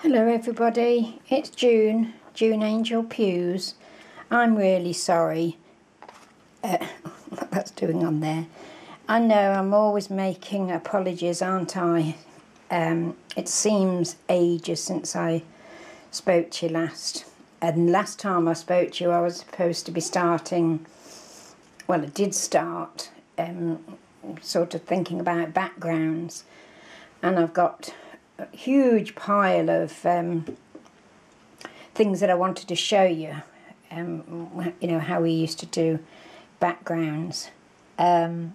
Hello everybody, it's June Angel Pews. I'm really sorry what that's doing on there. I know I'm always making apologies, aren't I? It seems ages since I spoke to you last. And last time I spoke to you I was supposed to be starting, well I did start, sort of thinking about backgrounds. And I've got a huge pile of things that I wanted to show you, you know, how we used to do backgrounds. One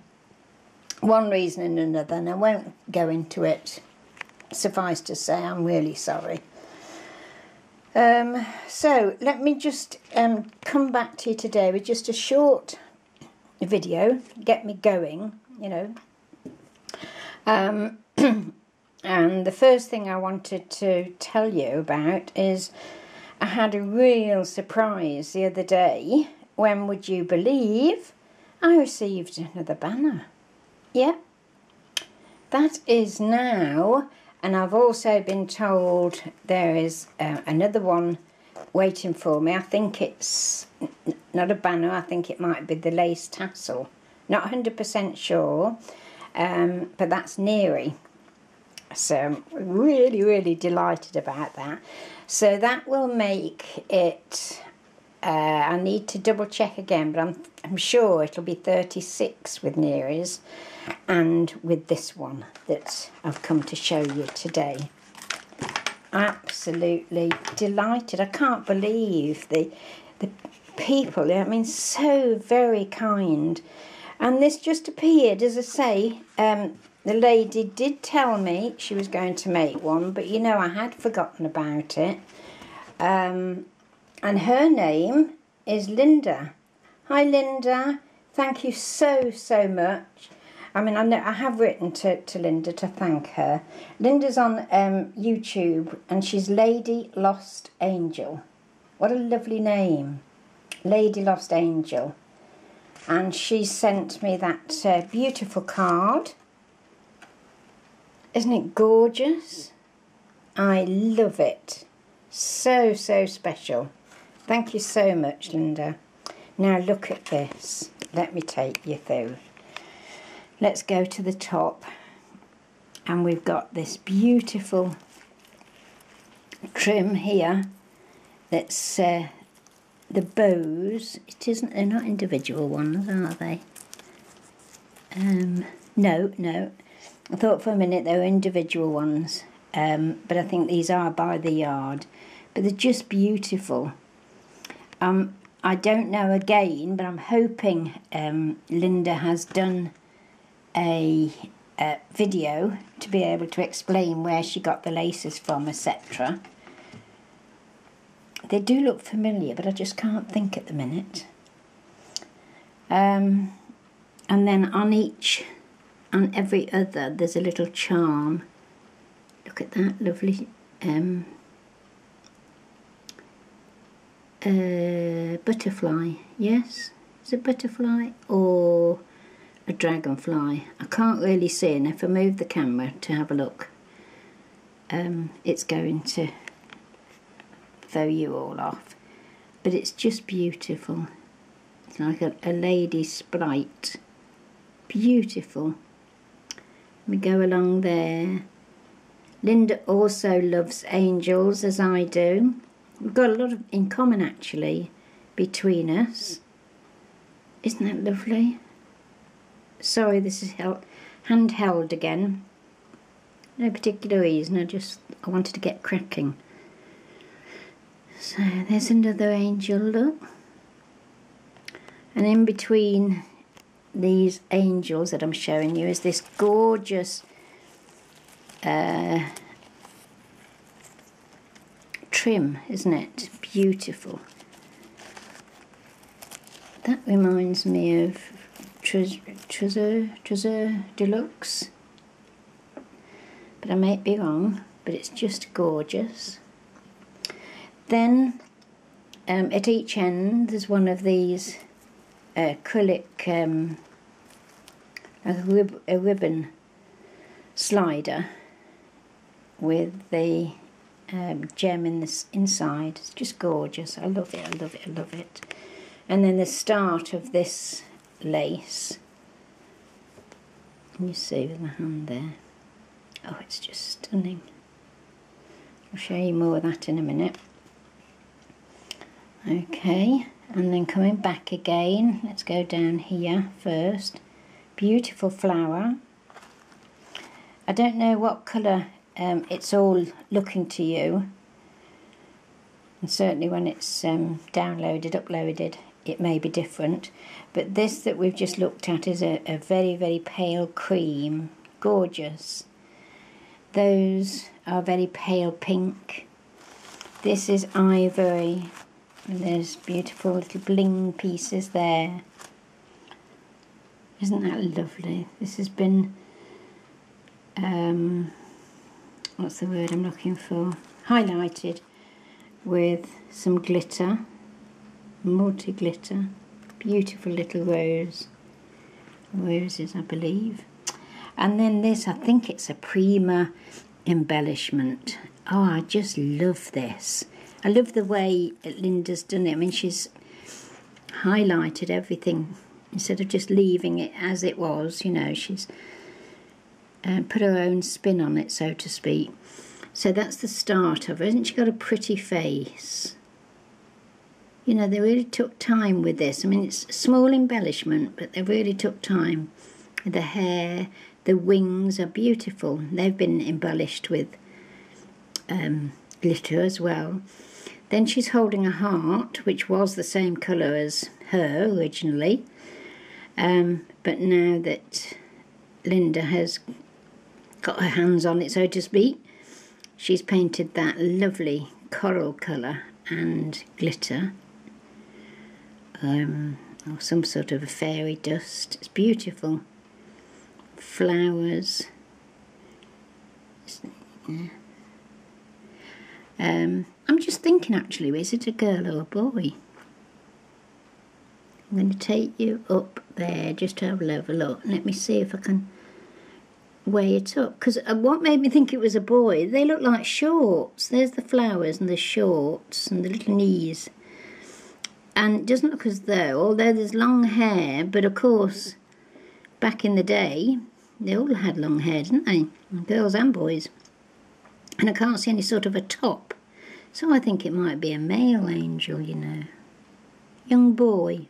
reason and another, and I won't go into it. Suffice to say, I'm really sorry. So let me just come back to you today with just a short video, get me going, you know. And the first thing I wanted to tell you about is I had a real surprise the other day. When would you believe I received another banner? Yeah, that is now, and I've also been told there is another one waiting for me. I think it's not a banner, I think it might be the lace tassel. Not 100% sure, but that's nearing. So I'm really delighted about that. So that will make it, I need to double check again, but I'm sure it'll be 36 with Nearies and with this one that I've come to show you today. Absolutely delighted. I can't believe the people, I mean, so very kind. And this just appeared, as I say, the lady did tell me she was going to make one, but you know, I had forgotten about it. And her name is Linda. Hi Linda, thank you so much. I mean, I have written to Linda to thank her. Linda's on YouTube and she's Lady Lost Angel. What a lovely name. Lady Lost Angel. And she sent me that beautiful card. Isn't it gorgeous? I love it. So special. Thank you so much, Linda. Now look at this. Let me take you through. Let's go to the top. And we've got this beautiful trim here. That's the bows. It isn't, they're not individual ones, are they? No. I thought for a minute they were individual ones, but I think these are by the yard. But they're just beautiful. I don't know again, but I'm hoping Linda has done a video to be able to explain where she got the laces from, etc. They do look familiar, but I just can't think at the minute. And then on every other, there's a little charm. Look at that lovely butterfly. Yes, is it butterfly or a dragonfly? I can't really see, and if I move the camera to have a look, it's going to throw you all off. But it's just beautiful. It's like a lady sprite. Beautiful. We go along there. Linda also loves angels, as I do. We've got a lot in common, actually, between us. Isn't that lovely? Sorry, this is handheld again. No particular reason, I wanted to get cracking. So there's another angel, look. And in between these angels that I'm showing you is this gorgeous trim, isn't it? Beautiful. That reminds me of Treasure Deluxe, but I might be wrong, but it's just gorgeous. Then at each end there's one of these acrylic a ribbon slider with the gem in this inside. It's just gorgeous. I love it, I love it, I love it. And then the start of this lace, can you see with my hand there? Oh, it's just stunning. I'll show you more of that in a minute. Okay, and then coming back again, let's go down here first. Beautiful flower. I don't know what colour it's all looking to you, and certainly when it's downloaded, uploaded, it may be different, but this that we've just looked at is a very, very pale cream. Gorgeous. Those are very pale pink. This is ivory, and there's beautiful little bling pieces there. Isn't that lovely? This has been what's the word I'm looking for? Highlighted with some glitter, multi-glitter. Beautiful little roses, I believe. And then this, I think it's a Prima embellishment. Oh, I just love this. I love the way Linda's done it. I mean, she's highlighted everything instead of just leaving it as it was, you know. She's put her own spin on it, so to speak. So that's the start of it. Hasn't she got a pretty face? You know, they really took time with this. I mean, it's a small embellishment, but they really took time. The hair, the wings are beautiful. They've been embellished with glitter as well. Then she's holding a heart, which was the same colour as her originally. But now that Linda has got her hands on it, so to speak, she's painted that lovely coral colour and glitter, or some sort of a fairy dust. It's beautiful. Flowers. I'm just thinking, actually, is it a girl or a boy? I'm going to take you up there just to have a look. Let me see if I can weigh it up, because what made me think it was a boy, they look like shorts. There's the flowers and the shorts and the little knees, and it doesn't look as though, although there's long hair, but of course back in the day they all had long hair, didn't they, girls and boys, and I can't see any sort of a top, so I think it might be a male angel, you know, young boy.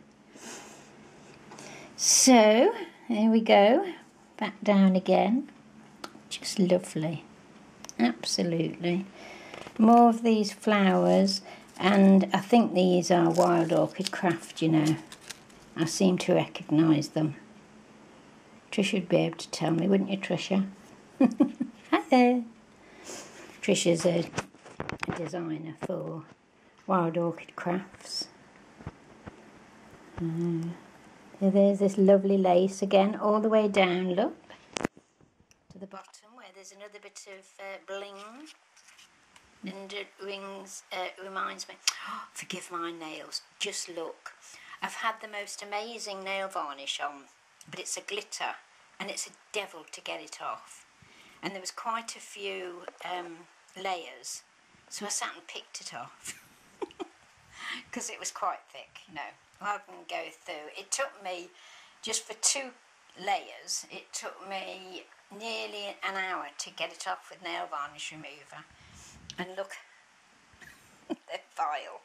So there we go. Back down again. Just lovely. Absolutely. More of these flowers, and I think these are Wild Orchid Craft, you know. I seem to recognise them. Trisha would be able to tell me, wouldn't you, Trisha? Hi there. Trisha's a designer for Wild Orchid Crafts. There's this lovely lace again, all the way down, look, to the bottom, where there's another bit of bling. And it reminds me, oh, forgive my nails, just look. I've had the most amazing nail varnish on, but it's a glitter, and it's a devil to get it off. And there was quite a few layers, so I sat and picked it off, because it was quite thick, you know. Rather than go through, it took me, just for 2 layers, it took me nearly an hour to get it off with nail varnish remover. And look, they're vile.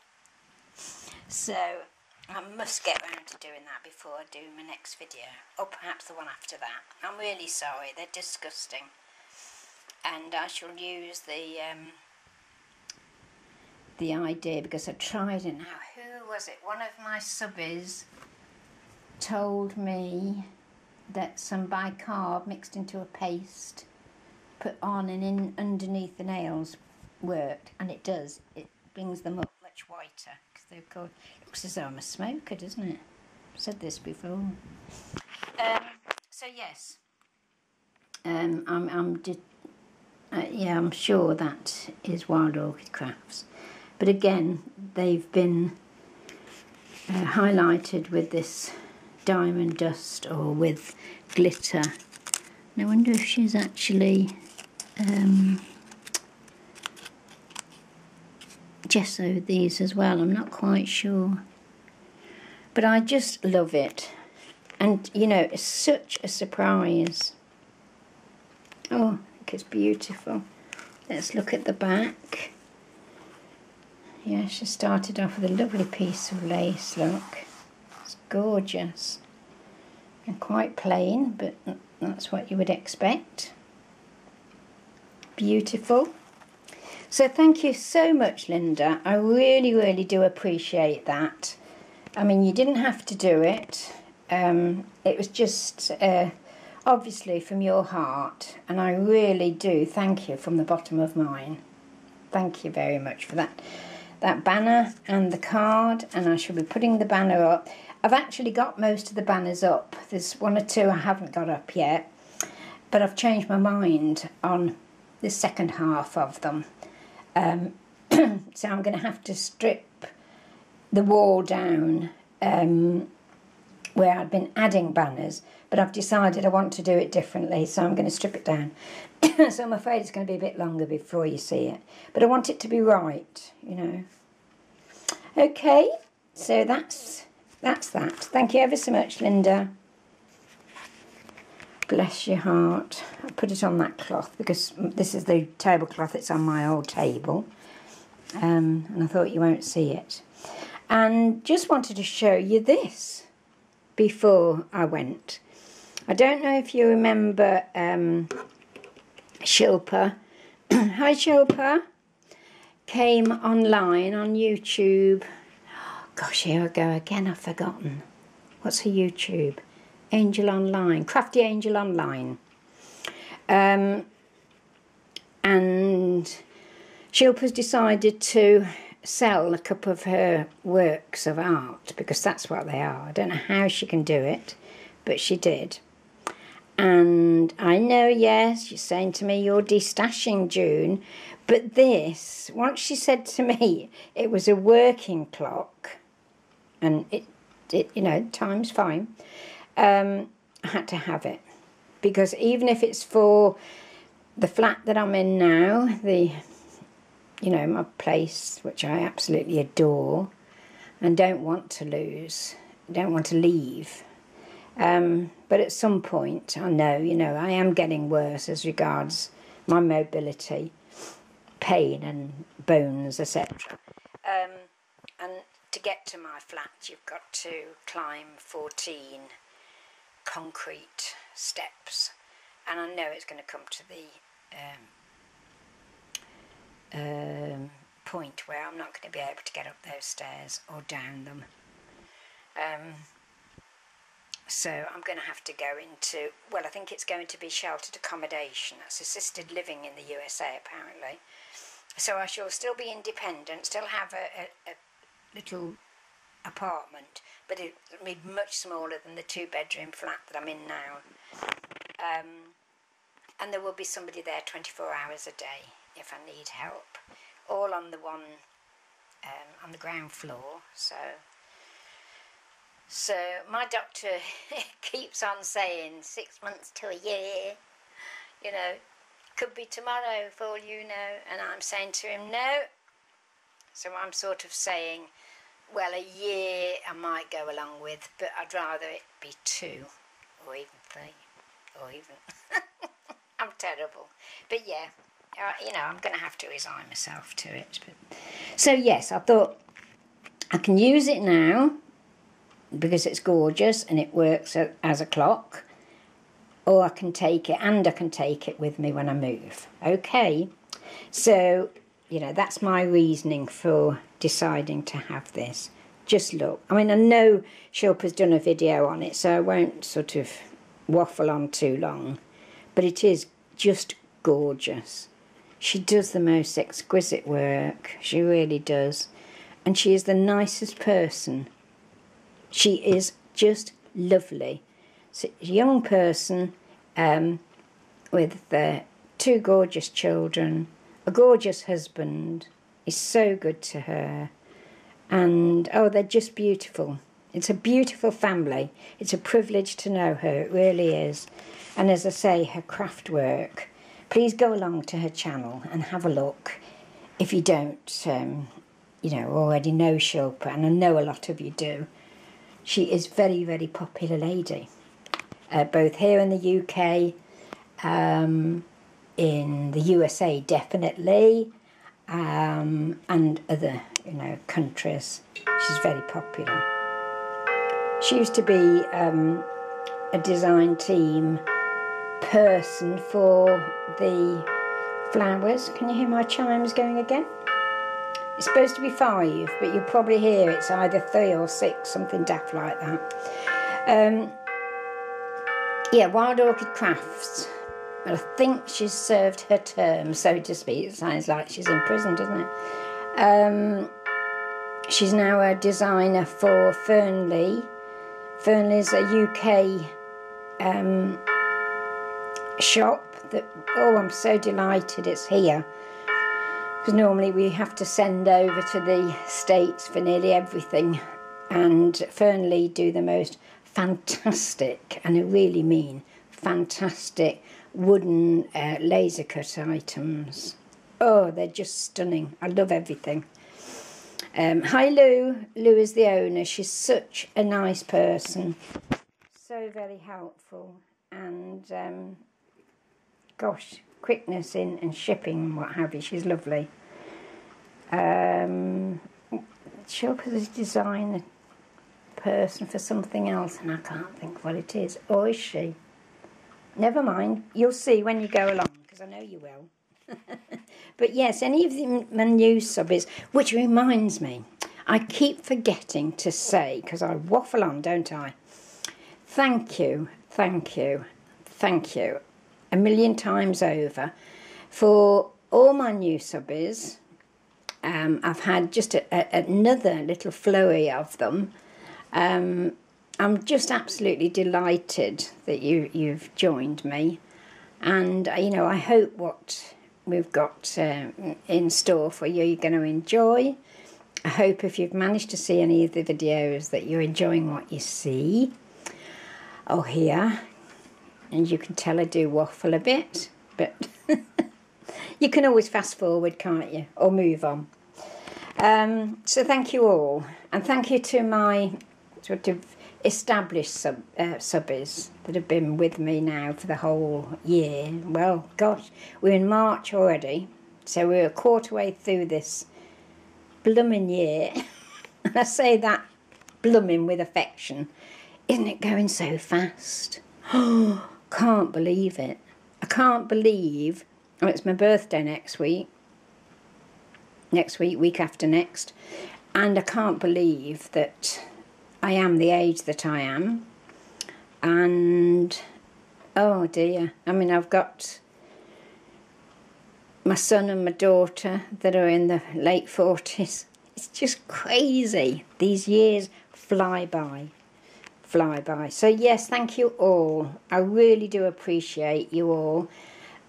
So I must get round to doing that before I do my next video, or perhaps the one after that. I'm really sorry, they're disgusting. And I shall use the idea, because I tried it now. Who was it? One of my subbies told me that some bicarb mixed into a paste, put on and in underneath the nails, worked, and it does. It brings them up much whiter, because they're called. Looks as though I'm a smoker, doesn't it? I've said this before. So yes, I'm sure that is Wild Orchid Crafts. But again, they've been highlighted with this diamond dust or with glitter. And I wonder if she's actually gessoed these as well, I'm not quite sure. But I just love it. And, you know, it's such a surprise. Oh, I think it's beautiful. Let's look at the back. Yeah, she started off with a lovely piece of lace, look. It's gorgeous. And quite plain, but that's what you would expect. Beautiful. So thank you so much, Linda. I really, really do appreciate that. I mean, you didn't have to do it. It was just obviously from your heart, and I really do thank you from the bottom of mine. Thank you very much for that banner and the card, and I shall be putting the banner up. I've actually got most of the banners up. There's one or two I haven't got up yet, but I've changed my mind on the second half of them. So I'm going to have to strip the wall down where I've been adding banners, but I've decided I want to do it differently, so I'm going to strip it down. So I'm afraid it's going to be a bit longer before you see it, but I want it to be right, you know. Okay, so that's that. Thank you ever so much, Linda. Bless your heart. I put it on that cloth because this is the tablecloth that's on my old table, and I thought you won't see it. And just wanted to show you this before I went. I don't know if you remember Shilpa. Hi Shilpa. Came online on YouTube. Oh, gosh, here I go again, I've forgotten. What's her YouTube? Angel Online, Crafty Angel Online. And Shilpa's decided to sell a couple of her works of art, because that's what they are. I don't know how she can do it, but she did. And I know, yes, you're saying to me you're destashing, June, but this, once she said to me it was a working clock, and it you know, time's fine, I had to have it, because even if it's for the flat that I'm in now, you know, my place, which I absolutely adore and don't want to lose, don't want to leave. But at some point, I know, you know, I am getting worse as regards my mobility, pain and bones, etc. And to get to my flat, you've got to climb 14 concrete steps. And I know it's going to come to the point where I'm not going to be able to get up those stairs or down them. So I'm going to have to go into, well, I think it's going to be sheltered accommodation. That's assisted living in the USA, apparently. So I shall still be independent, still have a little apartment, but it'll be much smaller than the 2-bedroom flat that I'm in now. And there will be somebody there 24 hours a day if I need help, all on the on the ground floor. So my doctor keeps on saying 6 months to a year, you know, could be tomorrow for all you know, and I'm saying to him no. So I'm sort of saying, well, a year I might go along with, but I'd rather it be 2 or even 3 or even I'm terrible, but yeah, you know, I'm going to have to resign myself to it. But so yes, I thought I can use it now because it's gorgeous and it works as a clock, or I can take it, and I can take it with me when I move. Okay, so you know, that's my reasoning for deciding to have this. Just look, I mean, I know Shilpa's done a video on it, so I won't sort of waffle on too long, but it is just gorgeous. She does the most exquisite work, she really does, and she is the nicest person. She is just lovely. So, a young person with 2 gorgeous children, a gorgeous husband, is so good to her, and oh, they're just beautiful. It's a beautiful family. It's a privilege to know her, it really is. And as I say, her craft work, please go along to her channel and have a look if you don't you know, already know Shilpa, and I know a lot of you do. She is very, very popular lady, both here in the UK, in the USA definitely, and other, you know, countries. She's very popular. She used to be a design team person for the flowers. Can you hear my chimes going again? It's supposed to be 5, but you'll probably hear it's either 3 or 6, something daft like that. Yeah, Wild Orchid Crafts. But I think she's served her term, so to speak. It sounds like she's in prison, doesn't it? She's now a designer for Fernley. Fernley's a UK shop that, oh, I'm so delighted it's here. Because normally we have to send over to the States for nearly everything. And Fernley do the most fantastic, and I really mean fantastic, wooden laser cut items. Oh, they're just stunning. I love everything. Hi Lou. Lou is the owner. She's such a nice person. So very helpful. And gosh, quickness in shipping and what have you. She's lovely. Shilpa's a designer person for something else, and I can't think what it is. Or is she? Never mind. You'll see when you go along, because I know you will. But yes, any of my new subbies, which reminds me, I keep forgetting to say, because I waffle on, don't I? Thank you, thank you, thank you, a million times over for all my new subbies. I've had just another little flurry of them. I'm just absolutely delighted that you've joined me, and you know, I hope what we've got in store for you, you're going to enjoy. I hope if you've managed to see any of the videos that you're enjoying what you see or hear. And you can tell I do waffle a bit, but you can always fast forward, can't you, or move on. So thank you all, and thank you to my sort of established subbies that have been with me now for the whole year. Well, gosh, we're in March already, so we're a quarter way through this blooming year. And I say that blooming with affection. Isn't it going so fast? Oh, can't believe it. I can't believe, oh, it's my birthday next week, week after next, and I can't believe that I am the age that I am. And oh dear, I mean, I've got my son and my daughter that are in the late 40s. It's just crazy. These years fly by. So yes, thank you all. I really do appreciate you all.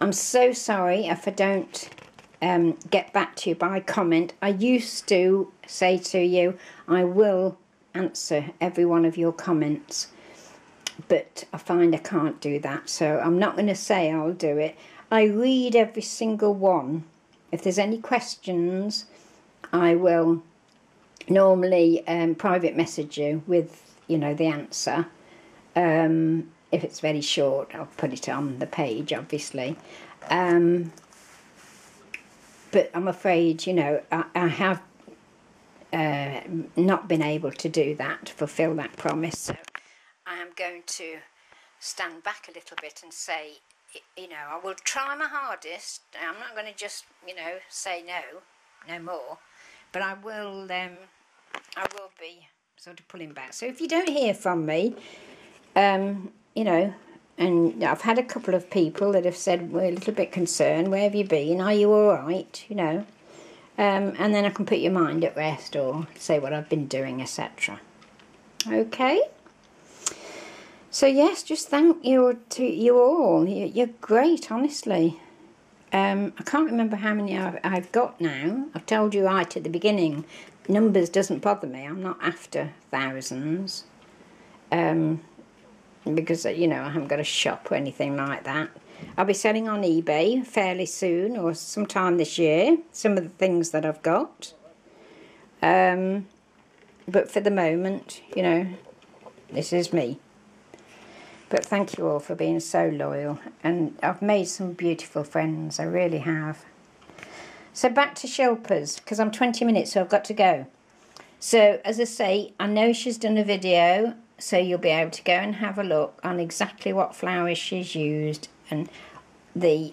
I'm so sorry if I don't get back to you by comment. I used to say to you, I will answer every one of your comments, but I find I can't do that, so I'm not going to say I'll do it. I read every single one. If there's any questions, I will normally private message you with, you know, the answer. If it's very short, I'll put it on the page, obviously. But I'm afraid, you know, I have not been able to do that, fulfill that promise. So I am going to stand back a little bit and say, you know, I will try my hardest. I'm not going to just, you know, say no more. But I will be sort of pulling back. So if you don't hear from me, you know, and I've had a couple of people that have said, we're a little bit concerned, where have you been, are you all right, you know, and then I can put your mind at rest or say what I've been doing, etc. Okay, so yes, just thank you to you all. You're great, honestly. I can't remember how many I've got now. I've told you right at the beginning, numbers doesn't bother me. I'm not after thousands. Because, you know, I haven't got a shop or anything like that. I'll be selling on eBay fairly soon, or sometime this year, some of the things that I've got. But for the moment, you know, this is me. But thank you all for being so loyal. And I've made some beautiful friends. I really have. So back to Shilpa's, because I'm 20 minutes, so I've got to go. So, as I say, I know she's done a video, so you'll be able to go and have a look on exactly what flowers she's used and the